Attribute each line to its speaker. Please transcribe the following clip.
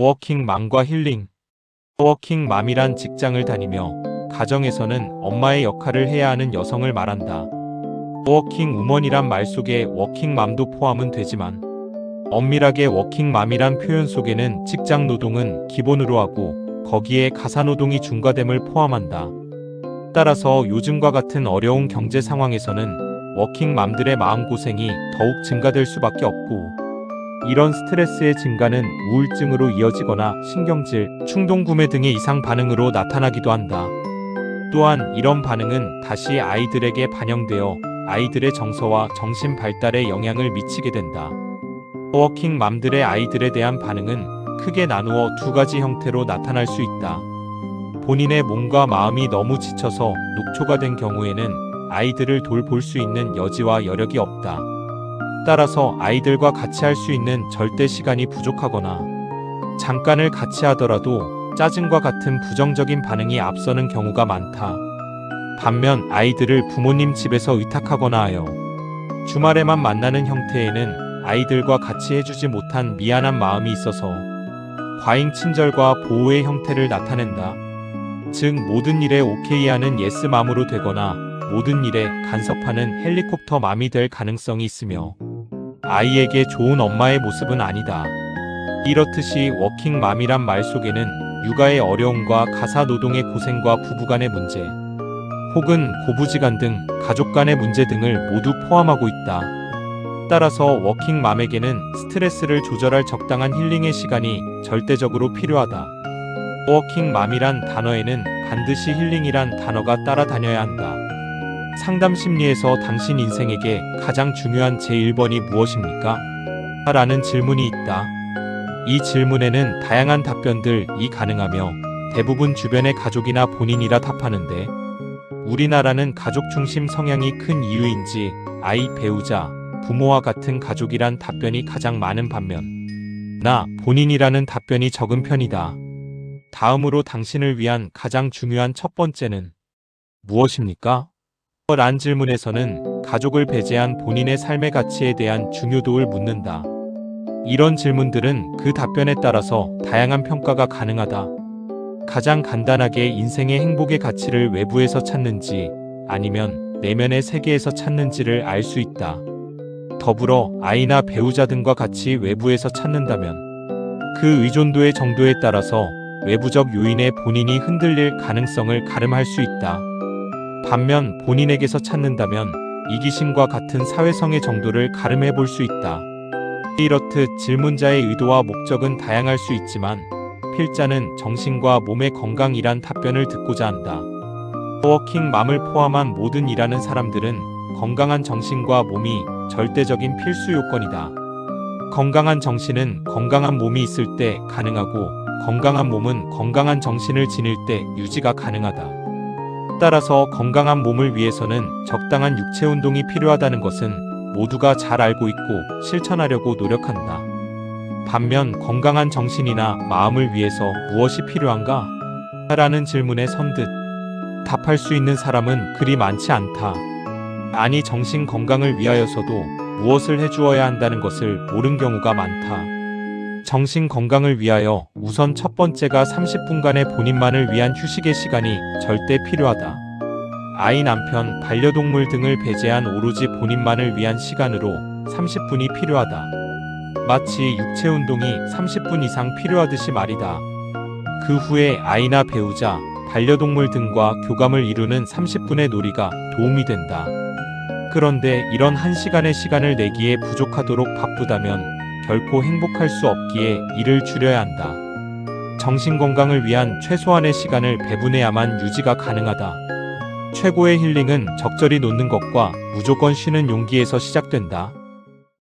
Speaker 1: 워킹맘과 힐링. 워킹맘이란 직장을 다니며 가정에서는 엄마의 역할을 해야 하는 여성을 말한다. 워킹우먼이란 말 속에 워킹맘도 포함은 되지만 엄밀하게 워킹맘이란 표현 속에는 직장 노동은 기본으로 하고 거기에 가사노동이 중과됨을 포함한다. 따라서 요즘과 같은 어려운 경제 상황에서는 워킹맘들의 마음고생이 더욱 증가될 수밖에 없고, 이런 스트레스의 증가는 우울증으로 이어지거나 신경질, 충동구매 등의 이상 반응으로 나타나기도 한다. 또한 이런 반응은 다시 아이들에게 반영되어 아이들의 정서와 정신 발달에 영향을 미치게 된다. 워킹맘들의 아이들에 대한 반응은 크게 나누어 두 가지 형태로 나타날 수 있다. 본인의 몸과 마음이 너무 지쳐서 녹초가 된 경우에는 아이들을 돌볼 수 있는 여지와 여력이 없다. 따라서 아이들과 같이 할 수 있는 절대 시간이 부족하거나 잠깐을 같이 하더라도 짜증과 같은 부정적인 반응이 앞서는 경우가 많다. 반면 아이들을 부모님 집에서 의탁하거나 하여 주말에만 만나는 형태에는 아이들과 같이 해주지 못한 미안한 마음이 있어서 과잉 친절과 보호의 형태를 나타낸다. 즉 모든 일에 오케이 하는 예스맘으로 되거나 모든 일에 간섭하는 헬리콥터맘이 될 가능성이 있으며 아이에게 좋은 엄마의 모습은 아니다. 이렇듯이 워킹맘이란 말 속에는 육아의 어려움과 가사노동의 고생과 부부간의 문제, 혹은 고부지간 등 가족 간의 문제 등을 모두 포함하고 있다. 따라서 워킹맘에게는 스트레스를 조절할 적당한 힐링의 시간이 절대적으로 필요하다. 워킹맘이란 단어에는 반드시 힐링이란 단어가 따라다녀야 한다. 상담 심리에서 당신 인생에게 가장 중요한 제1번이 무엇입니까? 라는 질문이 있다. 이 질문에는 다양한 답변들이 가능하며 대부분 주변의 가족이나 본인이라 답하는데, 우리나라는 가족 중심 성향이 큰 이유인지 아이, 배우자, 부모와 같은 가족이란 답변이 가장 많은 반면 나 본인이라는 답변이 적은 편이다. 다음으로 당신을 위한 가장 중요한 첫 번째는 무엇입니까? 란 질문에서는 가족을 배제한 본인의 삶의 가치에 대한 중요도를 묻는다. 이런 질문들은 그 답변에 따라서 다양한 평가가 가능하다. 가장 간단하게 인생의 행복의 가치를 외부에서 찾는지 아니면 내면의 세계에서 찾는지를 알 수 있다. 더불어 아이나 배우자 등과 같이 외부에서 찾는다면 그 의존도의 정도에 따라서 외부적 요인에 본인이 흔들릴 가능성을 가름할 수 있다. 반면 본인에게서 찾는다면 이기심과 같은 사회성의 정도를 가름해 볼 수 있다. 이렇듯 질문자의 의도와 목적은 다양할 수 있지만 필자는 정신과 몸의 건강이란 답변을 듣고자 한다. 워킹맘을 포함한 모든 일하는 사람들은 건강한 정신과 몸이 절대적인 필수 요건이다. 건강한 정신은 건강한 몸이 있을 때 가능하고 건강한 몸은 건강한 정신을 지닐 때 유지가 가능하다. 따라서 건강한 몸을 위해서는 적당한 육체 운동이 필요하다는 것은 모두가 잘 알고 있고 실천하려고 노력한다. 반면 건강한 정신이나 마음을 위해서 무엇이 필요한가? 라는 질문에 선뜻 답할 수 있는 사람은 그리 많지 않다. 아니 정신 건강을 위하여서도 무엇을 해주어야 한다는 것을 모른 경우가 많다. 정신 건강을 위하여 우선 첫 번째가 30분간의 본인만을 위한 휴식의 시간이 절대 필요하다. 아이, 남편, 반려동물 등을 배제한 오로지 본인만을 위한 시간으로 30분이 필요하다. 마치 육체 운동이 30분 이상 필요하듯이 말이다. 그 후에 아이나 배우자, 반려동물 등과 교감을 이루는 30분의 놀이가 도움이 된다. 그런데 이런 1시간의 시간을 내기에 부족하도록 바쁘다면 결코 행복할 수 없기에 이를 줄여야 한다. 정신 건강을 위한 최소한의 시간을 배분해야만 유지가 가능하다. 최고의 힐링은 적절히 놓는 것과 무조건 쉬는 용기에서 시작된다.